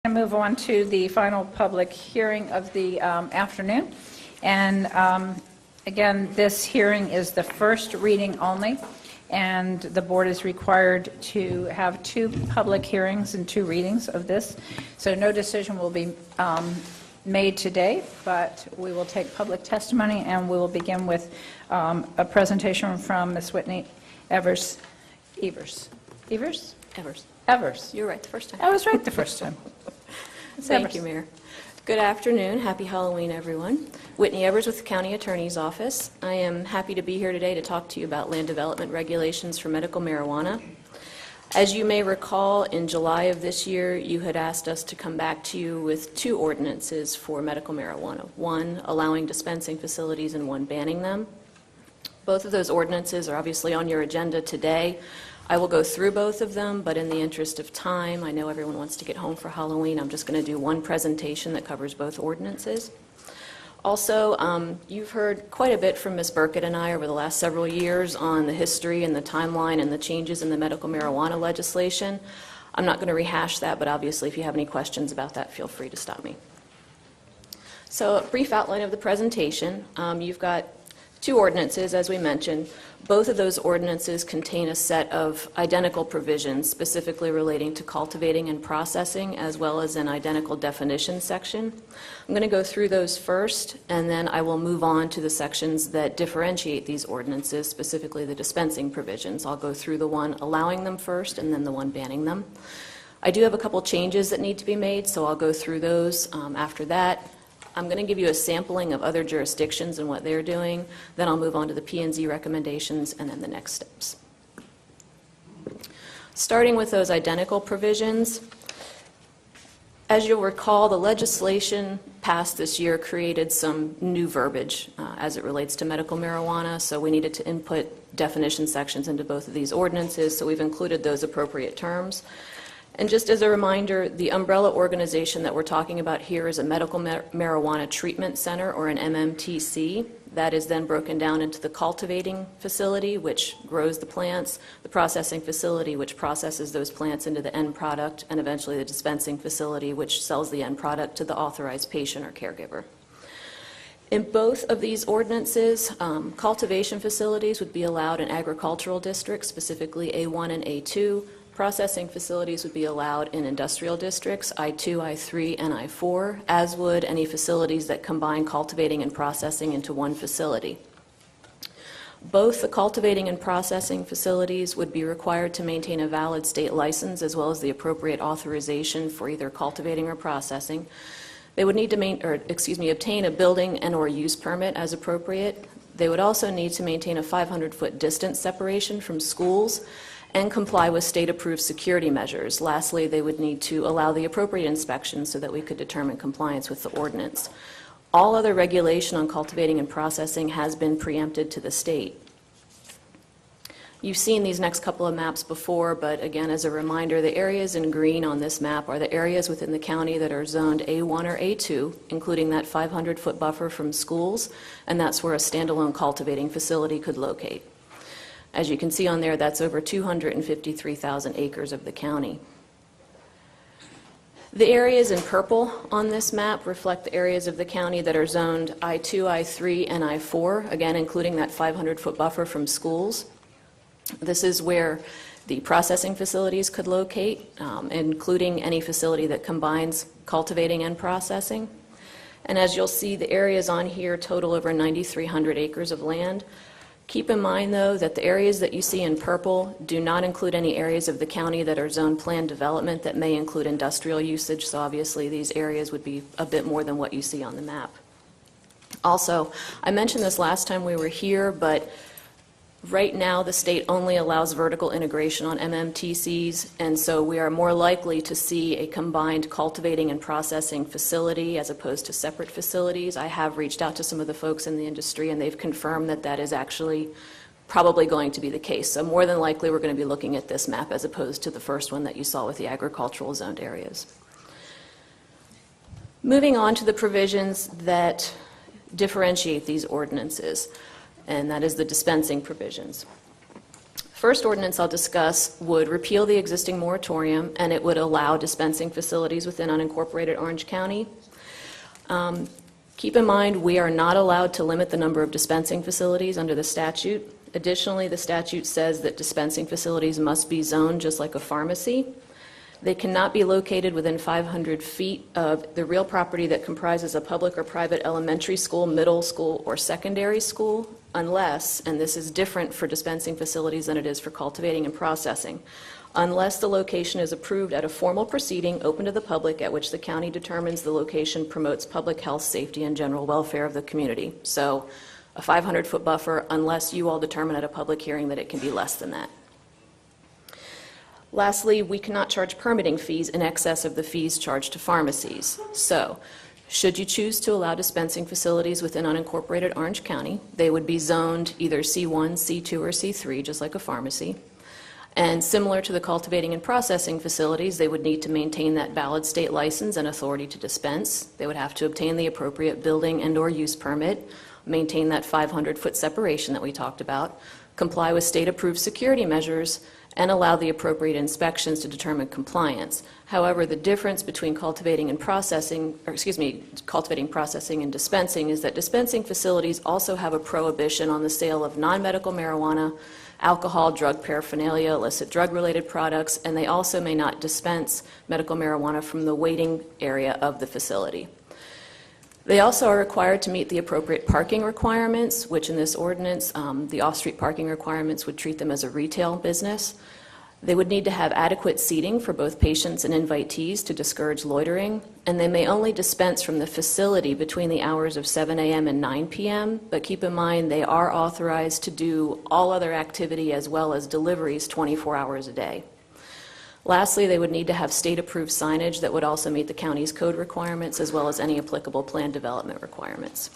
And move on to the final public hearing of the afternoon. And again, this hearing is the first reading only, and the board is required to have 2 public hearings and 2 readings of this. So no decision will be made today, but we will take public testimony, and we will begin with a presentation from Ms. Whitney Evers. Evers. You're right the first time. I was right the first time. Thank you, Mayor. Good afternoon. Happy Halloween, everyone. Whitney Evers with the County Attorney's Office. I am happy to be here today to talk to you about land development regulations for medical marijuana. As you may recall, in July of this year, you had asked us to come back to you with 2 ordinances for medical marijuana, one allowing dispensing facilities and one banning them. Both of those ordinances are obviously on your agenda today. I will go through both of them, but in the interest of time, I know everyone wants to get home for Halloween. I'm just going to do one presentation that covers both ordinances. Also, you've heard quite a bit from Ms. Burkett and I over the last several years on the history and the timeline and the changes in the medical marijuana legislation. I'm not going to rehash that, but obviously if you have any questions about that, feel free to stop me. So a brief outline of the presentation. You've got 2 ordinances, as we mentioned. Both of those ordinances contain a set of identical provisions specifically relating to cultivating and processing, as well as an identical definition section. I'm going to go through those first, and then I will move on to the sections that differentiate these ordinances, specifically the dispensing provisions. I'll go through the one allowing them first, and then the one banning them. I do have a couple changes that need to be made, so I'll go through those after that. I'm going to give you a sampling of other jurisdictions and what they're doing. Then I'll move on to the P&Z recommendations and then the next steps. Starting with those identical provisions, as you'll recall, the legislation passed this year created some new verbiage as it relates to medical marijuana, so we needed to input definition sections into both of these ordinances, so we've included those appropriate terms. And just as a reminder, the umbrella organization that we're talking about here is a medical marijuana treatment center, or an MMTC. That is then broken down into the cultivating facility, which grows the plants, the processing facility, which processes those plants into the end product, and eventually the dispensing facility, which sells the end product to the authorized patient or caregiver. In both of these ordinances, cultivation facilities would be allowed in agricultural districts, specifically A1 and A2. Processing facilities would be allowed in industrial districts, I2, I3, and I4, as would any facilities that combine cultivating and processing into one facility. Both the cultivating and processing facilities would be required to maintain a valid state license as well as the appropriate authorization for either cultivating or processing. They would need to obtain a building and/or use permit as appropriate. They would also need to maintain a 500-foot distance separation from schools and comply with state-approved security measures. Lastly, they would need to allow the appropriate inspections so that we could determine compliance with the ordinance. All other regulation on cultivating and processing has been preempted to the state. You've seen these next couple of maps before, but again, as a reminder, the areas in green on this map are the areas within the county that are zoned A1 or A2, including that 500-foot buffer from schools, and that's where a standalone cultivating facility could locate. As you can see on there, that's over 253,000 acres of the county. The areas in purple on this map reflect the areas of the county that are zoned I2, I3, and I4, again, including that 500-foot buffer from schools. This is where the processing facilities could locate, including any facility that combines cultivating and processing. And as you'll see, the areas on here total over 9,300 acres of land. Keep in mind, though, that the areas that you see in purple do not include any areas of the county that are zone planned development that may include industrial usage, so obviously these areas would be a bit more than what you see on the map. Also, I mentioned this last time we were here, but right now the state only allows vertical integration on MMTCs, and so we are more likely to see a combined cultivating and processing facility as opposed to separate facilities. I have reached out to some of the folks in the industry, and they've confirmed that that is actually probably going to be the case. So more than likely we're going to be looking at this map as opposed to the first one that you saw with the agricultural zoned areas. Moving on to the provisions that differentiate these ordinances, and that is the dispensing provisions. First ordinance I'll discuss would repeal the existing moratorium, and it would allow dispensing facilities within unincorporated Orange County. Keep in mind, we are not allowed to limit the number of dispensing facilities under the statute. Additionally, the statute says that dispensing facilities must be zoned just like a pharmacy. They cannot be located within 500 feet of the real property that comprises a public or private elementary school, middle school, or secondary school, unless, and this is different for dispensing facilities than it is for cultivating and processing, unless the location is approved at a formal proceeding open to the public at which the county determines the location promotes public health, safety, and general welfare of the community. So a 500-foot buffer, unless you all determine at a public hearing that it can be less than that. Lastly, we cannot charge permitting fees in excess of the fees charged to pharmacies. So, should you choose to allow dispensing facilities within unincorporated Orange County, they would be zoned either C1, C2, or C3, just like a pharmacy. And similar to the cultivating and processing facilities, they would need to maintain that valid state license and authority to dispense. They would have to obtain the appropriate building and/or use permit, maintain that 500-foot separation that we talked about, comply with state-approved security measures, and allow the appropriate inspections to determine compliance. However, the difference between cultivating, processing, and dispensing is that dispensing facilities also have a prohibition on the sale of non-medical marijuana, alcohol, drug paraphernalia, illicit drug-related products, and they also may not dispense medical marijuana from the waiting area of the facility. They also are required to meet the appropriate parking requirements, which in this ordinance, the off-street parking requirements would treat them as a retail business. They would need to have adequate seating for both patients and invitees to discourage loitering, and they may only dispense from the facility between the hours of 7 a.m. and 9 p.m., but keep in mind they are authorized to do all other activity as well as deliveries 24 hours a day. Lastly, they would need to have state-approved signage that would also meet the county's code requirements as well as any applicable plan development requirements.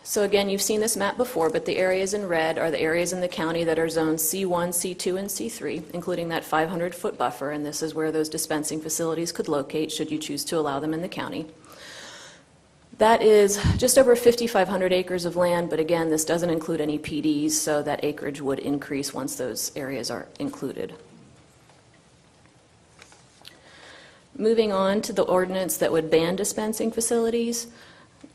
So again, you've seen this map before, but the areas in red are the areas in the county that are zoned C1, C2, and C3, including that 500-foot buffer, and this is where those dispensing facilities could locate should you choose to allow them in the county. That is just over 5,500 acres of land, but again, this doesn't include any PDs, so that acreage would increase once those areas are included. Moving on to the ordinance that would ban dispensing facilities.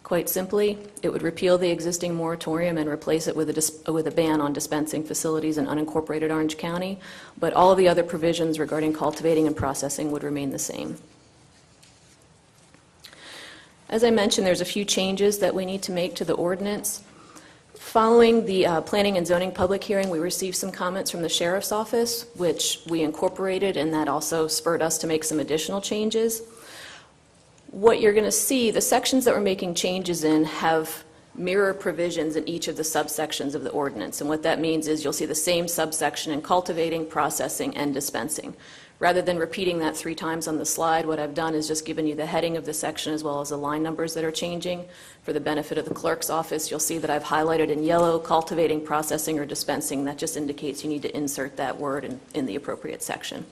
Quite simply, it would repeal the existing moratorium and replace it with a ban on dispensing facilities in unincorporated Orange County, but all of the other provisions regarding cultivating and processing would remain the same. As I mentioned, there's a few changes that we need to make to the ordinance. Following the Planning and Zoning public hearing, we received some comments from the Sheriff's Office, which we incorporated, and that also spurred us to make some additional changes. What you're going to see, the sections that we're making changes in have mirror provisions in each of the subsections of the ordinance, and what that means is you'll see the same subsection in cultivating, processing, and dispensing. Rather than repeating that 3 times on the slide, what I've done is just given you the heading of the section as well as the line numbers that are changing. For the benefit of the clerk's office, you'll see that I've highlighted in yellow cultivating, processing, or dispensing. That just indicates you need to insert that word in the appropriate section.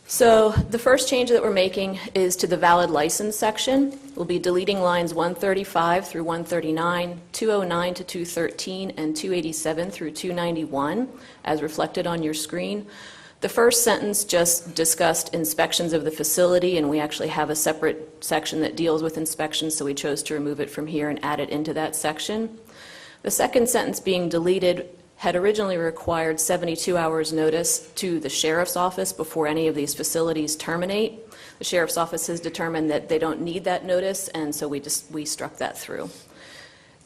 So the first change that we're making is to the valid license section. We'll be deleting lines 135 through 139, 209 to 213, and 287 through 291, as reflected on your screen. The first sentence just discussed inspections of the facility, and we actually have a separate section that deals with inspections, so we chose to remove it from here and add it into that section. The second sentence being deleted had originally required 72 hours notice to the Sheriff's Office before any of these facilities terminate. The Sheriff's Office has determined that they don't need that notice, and so we struck that through.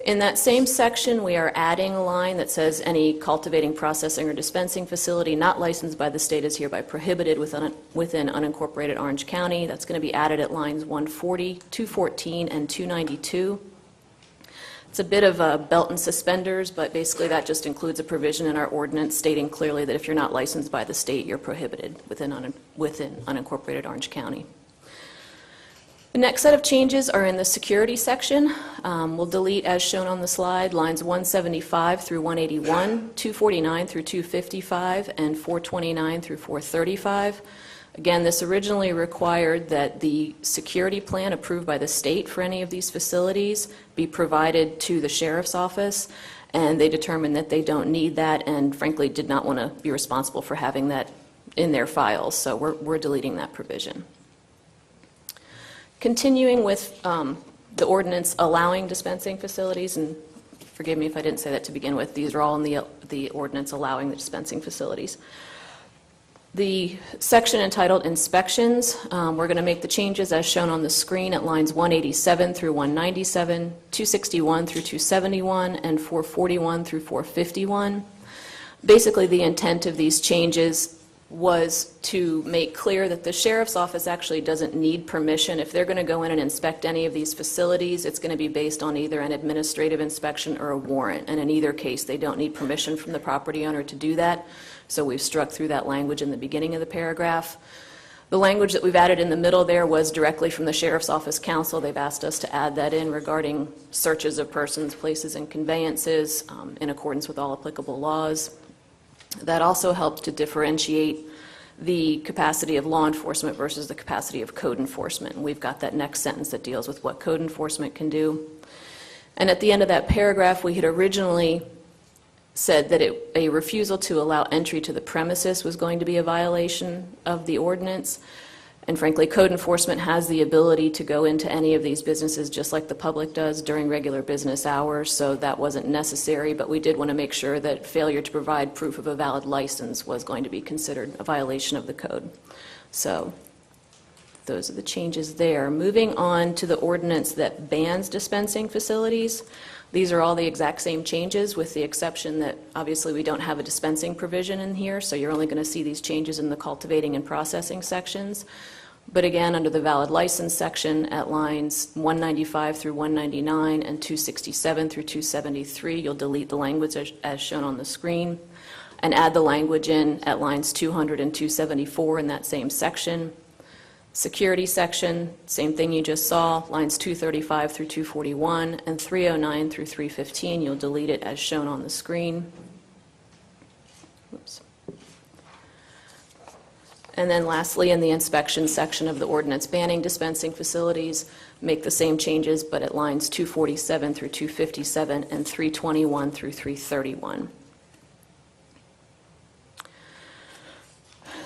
In that same section, we are adding a line that says any cultivating, processing, or dispensing facility not licensed by the state is hereby prohibited within unincorporated Orange County. That's going to be added at lines 140, 214, and 292. It's a bit of a belt and suspenders, but basically that just includes a provision in our ordinance stating clearly that if you're not licensed by the state, you're prohibited within unincorporated Orange County. The next set of changes are in the security section. We'll delete, as shown on the slide, lines 175 through 181, 249 through 255, and 429 through 435. Again, this originally required that the security plan approved by the state for any of these facilities be provided to the Sheriff's Office. and they determined that they don't need that and frankly did not want to be responsible for having that in their files, so we're deleting that provision. Continuing with the ordinance allowing dispensing facilities, and forgive me if I didn't say that to begin with, these are all in the ordinance allowing the dispensing facilities. The section entitled Inspections, we're going to make the changes as shown on the screen at lines 187 through 197, 261 through 271, and 441 through 451. Basically, the intent of these changes was to make clear that the sheriff's office actually doesn't need permission. If they're going to go in and inspect any of these facilities, it's going to be based on either an administrative inspection or a warrant, and in either case, they don't need permission from the property owner to do that. So we've struck through that language in the beginning of the paragraph. The language that we've added in the middle there was directly from the Sheriff's Office Counsel. They've asked us to add that in regarding searches of persons, places, and conveyances in accordance with all applicable laws. That also helps to differentiate the capacity of law enforcement versus the capacity of code enforcement. And we've got that next sentence that deals with what code enforcement can do. And at the end of that paragraph, we had originally said that a refusal to allow entry to the premises was going to be a violation of the ordinance. And frankly, code enforcement has the ability to go into any of these businesses just like the public does during regular business hours, so that wasn't necessary, but we did want to make sure that failure to provide proof of a valid license was going to be considered a violation of the code. So those are the changes there. Moving on to the ordinance that bans dispensing facilities. These are all the exact same changes with the exception that obviously we don't have a dispensing provision in here, so you're only going to see these changes in the cultivating and processing sections. But again, under the valid license section at lines 195 through 199 and 267 through 273, you'll delete the language as shown on the screen and add the language in at lines 200 and 274 in that same section. Security section, same thing you just saw, lines 235 through 241 and 309 through 315. You'll delete it as shown on the screen. Oops. And then lastly, in the inspection section of the ordinance banning dispensing facilities, make the same changes but at lines 247 through 257 and 321 through 331.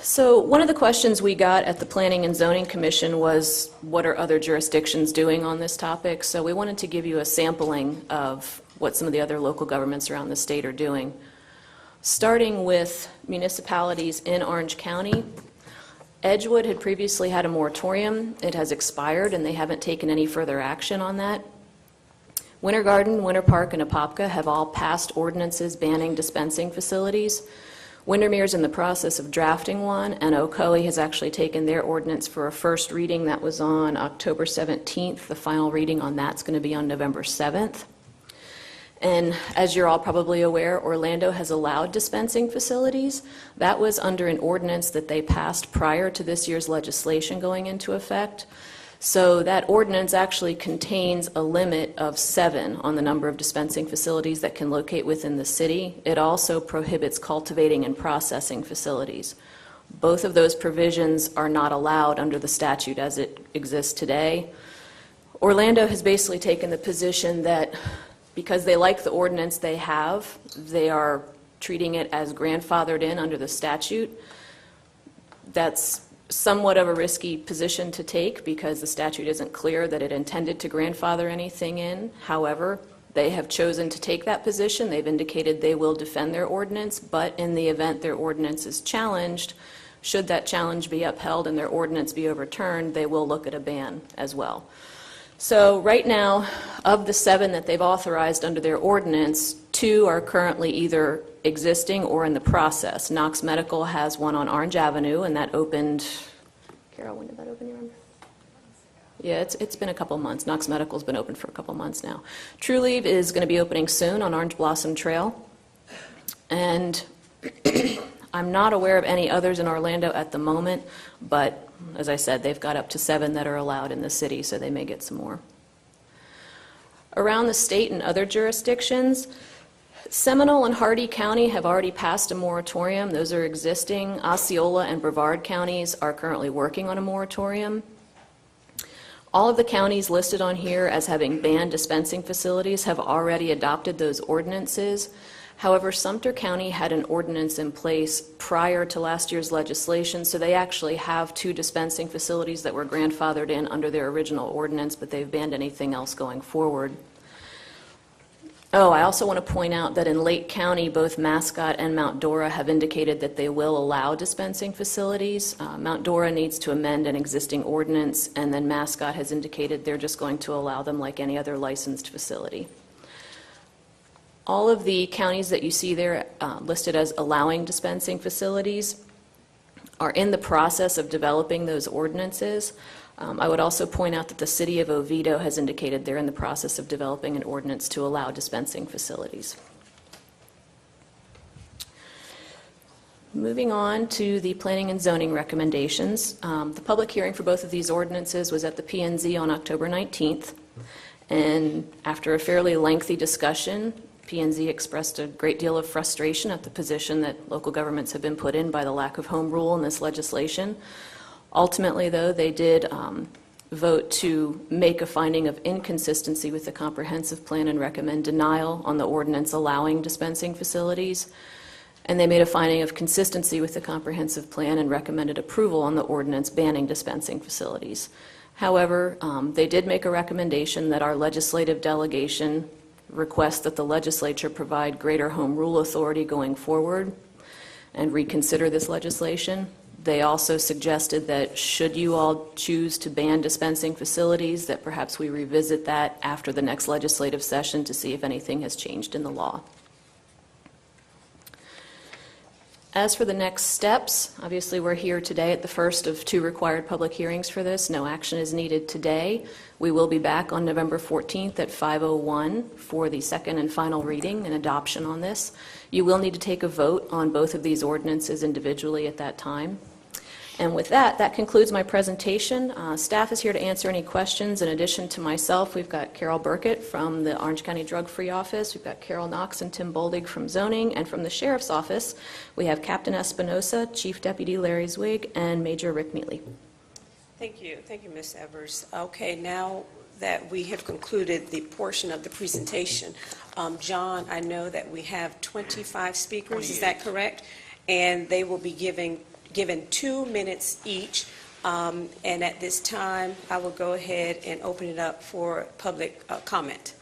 So one of the questions we got at the Planning and Zoning Commission was, what are other jurisdictions doing on this topic? So we wanted to give you a sampling of what some of the other local governments around the state are doing. Starting with municipalities in Orange County, Edgewood had previously had a moratorium. It has expired and they haven't taken any further action on that. Winter Garden, Winter Park, and Apopka have all passed ordinances banning dispensing facilities. Windermere's in the process of drafting one, and Ocoee has actually taken their ordinance for a first reading. That was on October 17th. The final reading on that's going to be on November 7th. And as you're all probably aware, Orlando has allowed dispensing facilities. That was under an ordinance that they passed prior to this year's legislation going into effect. So that ordinance actually contains a limit of 7 on the number of dispensing facilities that can locate within the city. It also prohibits cultivating and processing facilities. Both of those provisions are not allowed under the statute as it exists today. Orlando has basically taken the position that because they like the ordinance they have, they are treating it as grandfathered in under the statute. That's somewhat of a risky position to take because the statute isn't clear that it intended to grandfather anything in. However, they have chosen to take that position. They've indicated they will defend their ordinance, but in the event their ordinance is challenged, should that challenge be upheld and their ordinance be overturned, they will look at a ban as well. So right now, of the 7 that they've authorized under their ordinance, 2 are currently either existing or in the process. Knox Medical has one on Orange Avenue, and that opened, Carol, when did that open, you remember? Yeah, it's been a couple months. Knox Medical's been open for a couple months now. True Leave is going to be opening soon on Orange Blossom Trail. And I'm not aware of any others in Orlando at the moment, but as I said, they've got up to 7 that are allowed in the city, so they may get some more. Around the state and other jurisdictions, Seminole and Hardy County have already passed a moratorium. Those are existing. Osceola and Brevard counties are currently working on a moratorium. All of the counties listed on here as having banned dispensing facilities have already adopted those ordinances. However, Sumter County had an ordinance in place prior to last year's legislation, so they actually have 2 dispensing facilities that were grandfathered in under their original ordinance, but they've banned anything else going forward. Oh, I also want to point out that in Lake County, both Mascot and Mount Dora have indicated that they will allow dispensing facilities. Mount Dora needs to amend an existing ordinance, and then Mascot has indicated they're just going to allow them like any other licensed facility. All of the counties that you see there listed as allowing dispensing facilities are in the process of developing those ordinances. I would also point out that the city of Oviedo has indicated they're in the process of developing an ordinance to allow dispensing facilities. Moving on to the planning and zoning recommendations. The public hearing for both of these ordinances was at the P&Z on October 19th. And after a fairly lengthy discussion, P&Z expressed a great deal of frustration at the position that local governments have been put in by the lack of home rule in this legislation. Ultimately, though, they did vote to make a finding of inconsistency with the comprehensive plan and recommend denial on the ordinance allowing dispensing facilities. And they made a finding of consistency with the comprehensive plan and recommended approval on the ordinance banning dispensing facilities. However, they did make a recommendation that our legislative delegation request that the legislature provide greater home rule authority going forward and reconsider this legislation. They also suggested that should you all choose to ban dispensing facilities, that perhaps we revisit that after the next legislative session to see if anything has changed in the law. As for the next steps, obviously we're here today at the first of 2 required public hearings for this. No action is needed today. We will be back on November 14th at 5:01 for the second and final reading and adoption on this. You will need to take a vote on both of these ordinances individually at that time. And with that, that concludes my presentation. Staff is here to answer any questions. In addition to myself, we've got Carol Burkett from the Orange County Drug-Free Office. We've got Carol Knox and Tim Boldig from Zoning. And from the Sheriff's Office, we have Captain Espinosa, Chief Deputy Larry Zwig, and Major Rick Mealy. Thank you, Ms. Evers. Okay, now that we have concluded the portion of the presentation, John, I know that we have 25 speakers, is that correct? And they will be given 2 minutes each, and at this time I will go ahead and open it up for public comment.